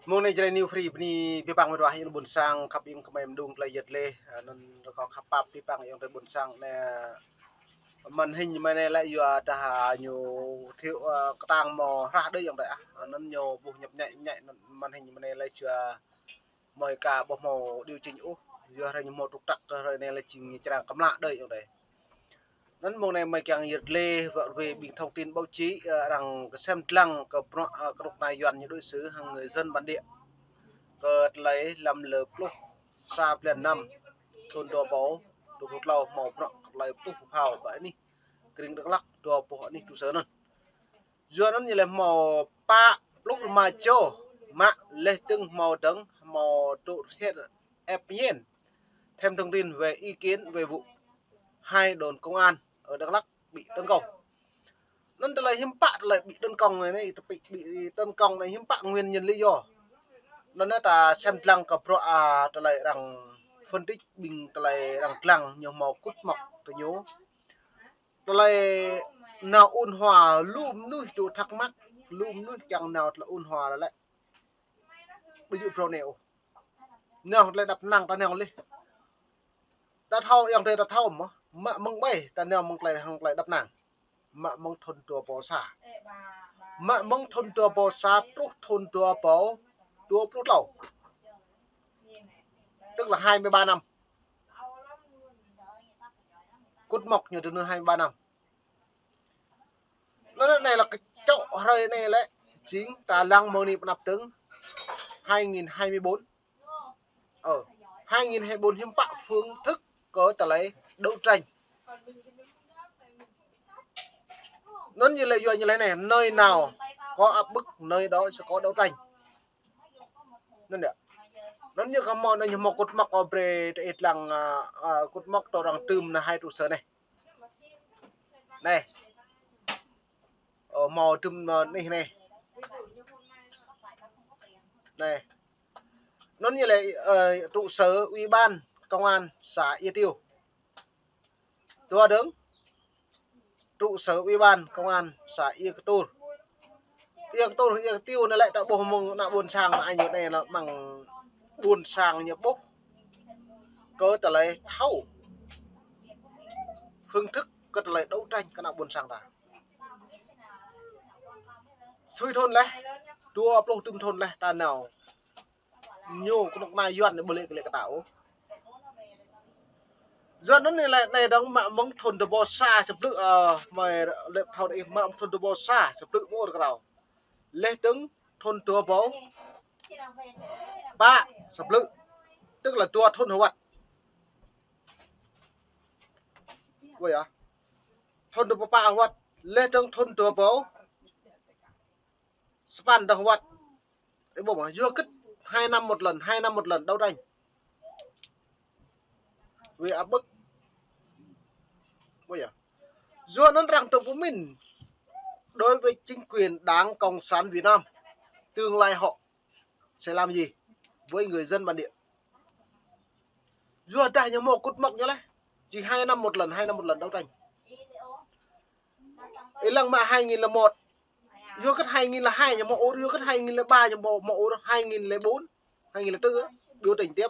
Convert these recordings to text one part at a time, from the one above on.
mong này chơi new free ni pipang medwa hin bun sang khap ing kemaim dung play yet le non ko khapap pipang yang te bun sang ne man hình mà này lại vừa ta nhiều thiếu tang mò ra đây yang đấy nó nhiều buộc nhập nhạy nhạy man hình mà này lại chưa mọi cả bộ màu điều chỉnh ú vừa là một trục trặc rồi này là chỉnh trang cắm lại đây yang đấy nên mong này mày càng nhiệt lê gọi về bị thông tin báo chí rằng xem lăng cái lúc này dọn như đối xử hàng người dân bản địa cơ lấy làm lợp lúc xa liền năm thôn đò báu đục lụt lâu màu lấy lúc phào vậy ní kering được lắc đò bộ ní tu sớn dưa nó như là màu pa lúc mà cho mạ lê tưng màu trắng màu tụ thiết ép nhiên thêm thông tin về ý kiến về vụ hai đồn công an ở Đắk Lắk bị tấn công nên lại hiếm bạn lại bị tấn công này bị tấn công này hiếm bạn nguyên nhân lý do nó nói ta xem lăng cặp rõ ta lại rằng phân tích bình ta lại rằng lăng nhiều màu cút mọc ta nhớ ta lại nào ôn hòa lùm nuôi tụ thắc mắc lùm nuôi chẳng nào là ôn hòa là lại ví dụ pro nèo nào lại đập năng ta nèo lên ta thâu yang thế ta thâu mà mong bay ta nèo mong lại đập năng mà mong thôn tua bò xả mà mong thôn tua bò xả trúc thôn tua bò tua bút lẩu tức là 23 năm cút mọc nhiều từ nơi 23 năm nó này là cái chậu rơi này lại chính ta lăng mô ni nạp tướng 2024 ở 2024 hiếm bạo phương thức có ta lấy đấu tranh nó như là như thế này nơi nào có áp bức nơi đó sẽ có đấu tranh nên đấy nó như cái món này như một cột mốc ở bề ít lăng cột mốc to rằng tùm là hai trụ sở này này ở màu tùm này này nó như là trụ sở ủy ban công an xã Ia Tiêu tôi đứng trụ sở ủy ban công an xã Ia Tiêu nó lại đã bộ mông đã buồn sang anh ở đây là bằng buồn sang như bốc có trở lại thâu phương thức có trở lại đấu tranh cái nào buồn sang đã xui thôn này tua upload tum thôn này ta nào nhiều cái lúc này doan để bơi cái tạo giờ nó này đang mà mong thôn từ bò xa chụp tự mà lệ thầu này mà thôn từ bò xa chụp tự mua được nào lê tướng thôn tua bò ba sập lự tức là tua thôn hậu vật vậy à thôn tua ba hậu vật lê tướng thôn tua bò span đồng vật cái bộ mà vừa cất 2 năm một lần đấu tranh vì áp bức bây giờ do nó rằng tổng của mình đối với chính quyền Đảng Cộng sản Việt Nam tương lai họ sẽ làm gì với người dân bản địa do đại nhà mộ cút mọc nhá đấy chỉ 2 năm một lần đấu tranh ấy lần mà 2001 vô cất 2002 nhà mộ vô cất 2003 nhà mộ 2004 2004 biểu tình tiếp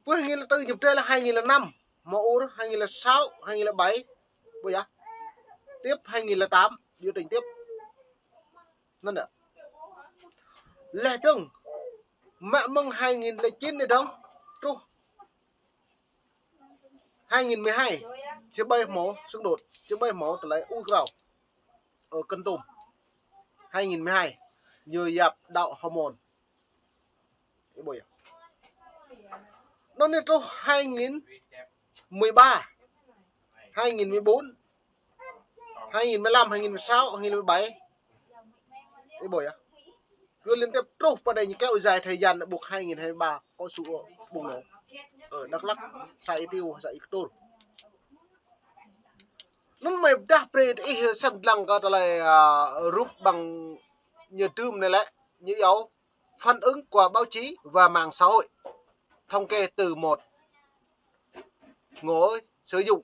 với 2004 nhập đây là 2005 mộ 2006 2007 bây giờ tiếp 2008 biểu tình tiếp nên là lệ từng mẹ mừng 2009 này đâu chú 2012 chiếc bay mổ xung đột chiếc bay mổ từ lấy Ukraine ở Cân Tùm 2012 như dạp đạo hormone bây giờ nó nên cho 2013 2014 2015 2016 2017 cái buổi á cứ liên tiếp trục vào đây những kéo dài thời gian đã buộc 2023 có sự bùng nổ ở Đắk Lắk, xã Ia Tiêu, xã Ia Tôn. Nó mày đã pre ý xem lăng có lại rút bằng nhiều tươm này lại như yếu phản ứng của báo chí và mạng xã hội thống kê từ một ngõ sử dụng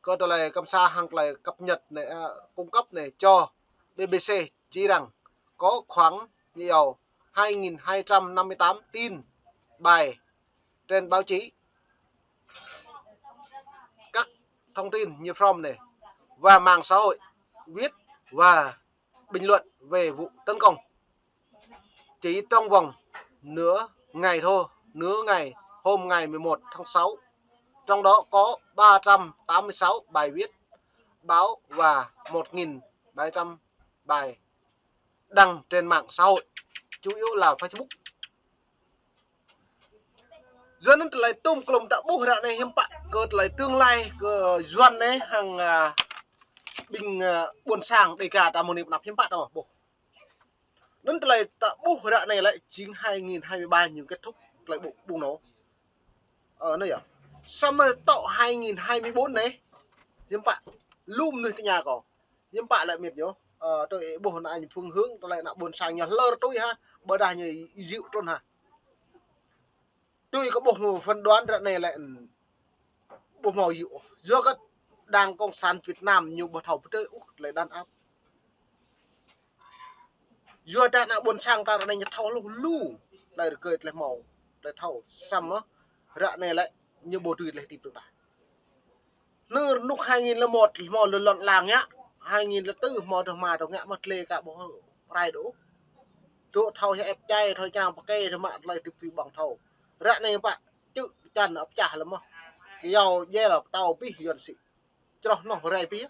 có lại cầm xa hàng lại cập nhật này cung cấp này cho BBC chỉ rằng có khoảng nhiều 2258 tin bài trên báo chí, các thông tin như forum này và mạng xã hội viết và bình luận về vụ tấn công. Chỉ trong vòng nửa ngày thôi, hôm ngày 11 tháng 6, trong đó có 386 bài viết báo và 1.700 bài đăng trên mạng xã hội, chủ yếu là Facebook. Do nên lại tung kelom tak buh rak này hiểm pak ke lại tương lai ke doan này hàng bình buồn sang để cả ta monip nạp hiểm pak đâu bộ. Nên lại tak buh rak này lại chính 2023 những kết thúc lại bộ bùng nổ. Ở nơi à? Summer tạo 2024 này hiểm pak lum nơi nhà có. Hiểm pak lại miệt nhớ. Tôi bộ anh phương hướng tôi lại nạp buồn sang nhà lơ tôi ha. Bờ đà như dịu trôn ha. Tôi có một phân đoán rằng này lại bộ màu dịu do các Đảng Cộng sản Việt Nam nhiều bậc thầu tới lại đàn áp do ta đã buồn sang ta này nhặt thầu lu lại cười lại màu lại thầu xăm á rạ này lại như bộ tùy lại tìm được nữa lúc 2001 mò lợn làng nhá 2004 mò được mà được ngã mất lê cả bộ rai đỗ chỗ thầu cho ép chay thôi chàng bạc kê thôi mà lại tiếp bằng thầu rạ này bạn chữ chăn ấp trả lắm mà dầu dê là tàu pi dọn sĩ cho nó rai pi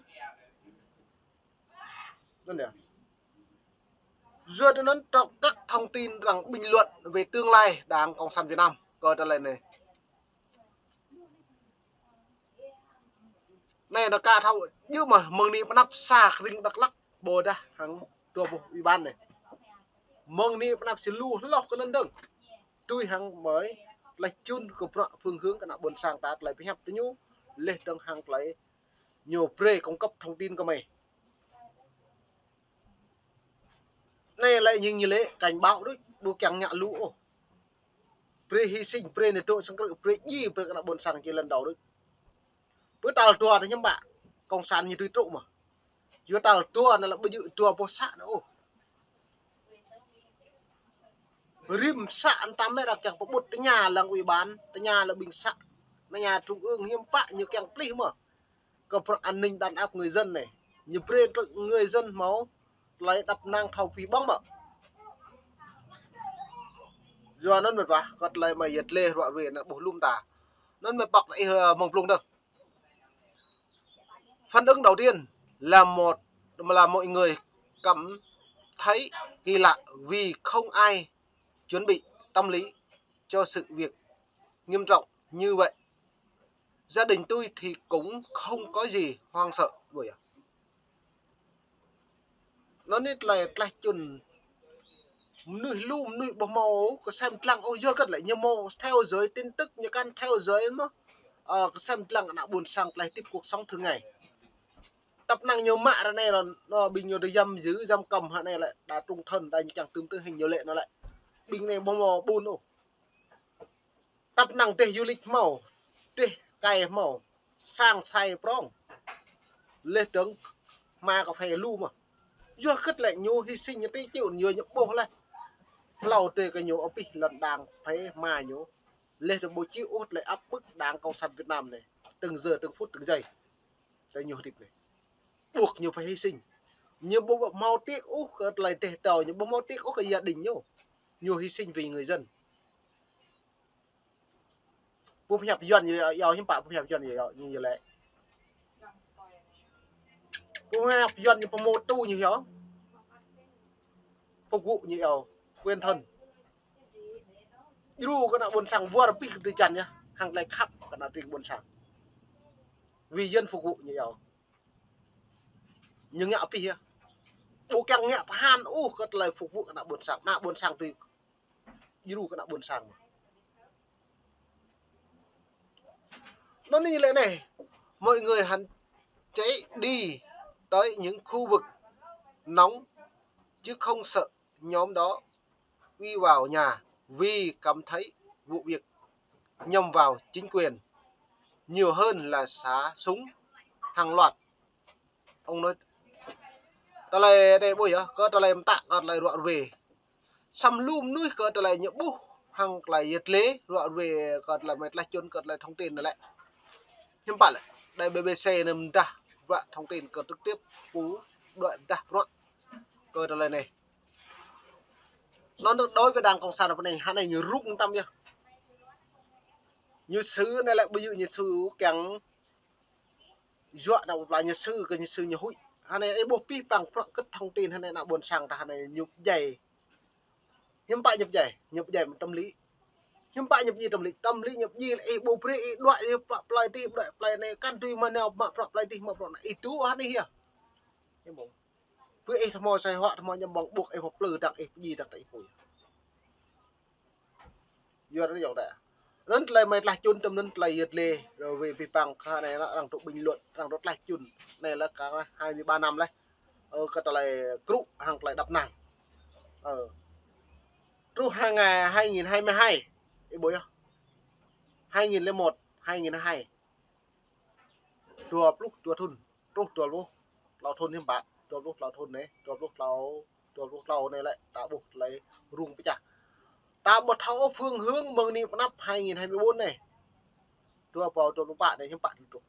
nên nè do nó trong các thông tin rằng bình luận về tương lai Đảng Cộng sản Việt Nam coi ra lại này nó cả thâu nhưng mà mừng đi nắp xa rinh Đắk Lắk bồ ra hàng tua bộ ủy ban này mừng đi nắp xin lu lọc cái nên đừng tôi hàng mới lại chun của phương hướng cái nào buồn sang ta lại phải hấp tới nhú lên đằng hàng lại nhiều pre cung cấp thông tin của mày này lại như lẽ cảnh báo đấy bu chẳng nhạ lũ pre hy sinh pre này tôi sang cái pre gì pre cái nào buồn sang chỉ lần đầu đấy bữa tao tua đấy nhá bạn công sản như tôi trụ mà vừa tao tua là bây giờ tua bộ sạn nữa rim sạn tám mét là chẳng có một cái nhà là ủy ban cái nhà là bình sạn cái nhà trung ương hiếm bạ như kèng pli mà có an ninh đàn áp người dân này như pre người dân máu lấy đập nang thầu phí bóng mà do nó mệt quá gật lại mày giật lê rồi về nó bổ lum tả nó mệt bọc lại mông lung được phản ứng đầu tiên là mọi người cảm thấy kỳ lạ vì không ai chuẩn bị tâm lý cho sự việc nghiêm trọng như vậy. Gia đình tôi thì cũng không có gì hoang sợ bởi nó nít là chun nuôi lùm nuôi bò màu có xem lăng ôi do cất lại nhiều màu theo dõi tin tức như can theo dõi mà xem lăng đã buồn sang lại tiếp cuộc sống thường ngày tập năng nhiều mạ ra này là nó bình nhiều dâm giữ dâm cầm hạ này lại đã trung thân đây như chẳng tương tự hình nhiều lệ nó lại bình này bò màu buồn ô tập năng tê du lịch màu tê cày màu sang say prong lê tướng mà có phải lu mà do cất lại nhiều hy sinh như tí chịu nhiều những bộ này lâu tê cái nhiều opi lần đảng phải mà nhiều lên được bộ chịu lại áp bức Đảng Cộng sản Việt Nam này từng giờ từng phút từng giây cái nhiều thịt này buộc nhiều phải hy sinh nhiều bộ mau tiếc lại tê tàu những bộ mau tiếc cái gia đình nhiều hy sinh vì người dân bộ nhập dần như giờ hiếm bạ bộ nhập dần như vậy bộ nhập dần như một tu như thế phục vụ như vậy quên thân ru cái nào buồn sang vua là biết từ chăn nhá hàng lại khắp cái nào tiền buồn sang vì dân phục vụ như vậy nhưng nhạo pi bố càng nhạo han cái lời phục vụ cái nào buồn sang tùy ru cái nào buồn sang nó như thế này mọi người hạn chế đi tới những khu vực nóng chứ không sợ nhóm đó đi vào nhà vì cảm thấy vụ việc nhằm vào chính quyền nhiều hơn là xả súng hàng loạt. Ông nói ta lại đây bôi có ta lại tạ còn lại đoạn về xăm lùm nuôi cợt lại nhựa bu hàng lại yết lế rồi về cợt lại mệt lại chôn cợt lại thông tin lại nhưng bạn lại đây BBC nằm ta và thông tin cợt trực tiếp cú đoạn ta rồi cợt lại này nó được đối với đảng cộng sản này hắn này như rung tâm nhá như sứ này lại bây giờ như sứ càng dọa nào là như sư cái như sư như hụi hắn này bộ pi bằng cái thông tin hắn này là buồn sang hắn này nhục dày hiếm bại nhập dày một tâm lý hiếm bại nhập gì tâm lý nhập gì lại bộ pre đoạn play đi play này căn tùy mà nào mà play đi mà bọn này tú hắn này hiểu em bảo với em tham gia sai họ tham gia nhầm bằng buộc em học lừa đặc em gì đặc đấy phủi giờ nó giống đấy nên lại mày lại chun tâm nên lại giật lề rồi về vì bằng cái này là đang tụ bình luận đang rất lại chun này là cả 23 năm đấy cái lại cũ hàng lại đập nàng tru 2022 cái bối 2001 2002 chùa lúc chùa thun chùa lúc lao thôn thêm bạn chùa lúc lao thôn đấy chùa lúc lao này lại tạo buộc lấy rung với chả tạo một tháo phương hướng mừng đi năm 2024 này chùa vào chùa lúc bạn này thêm bạn chùa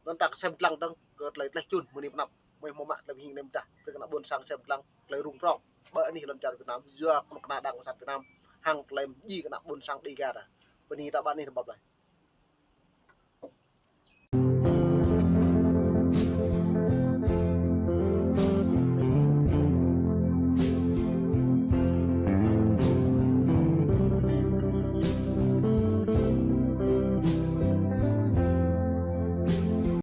nó tặng xem lăng đang lấy chun mừng đi năm mấy mô mạng làm hình nem ta với cái buôn sang xem lăng lấy rung rong bởi anh lần chào Việt Nam dưa một đảng cộng sản Việt Nam hàng làm gì cái buôn sang đi ra bên này ta bạn này bập lại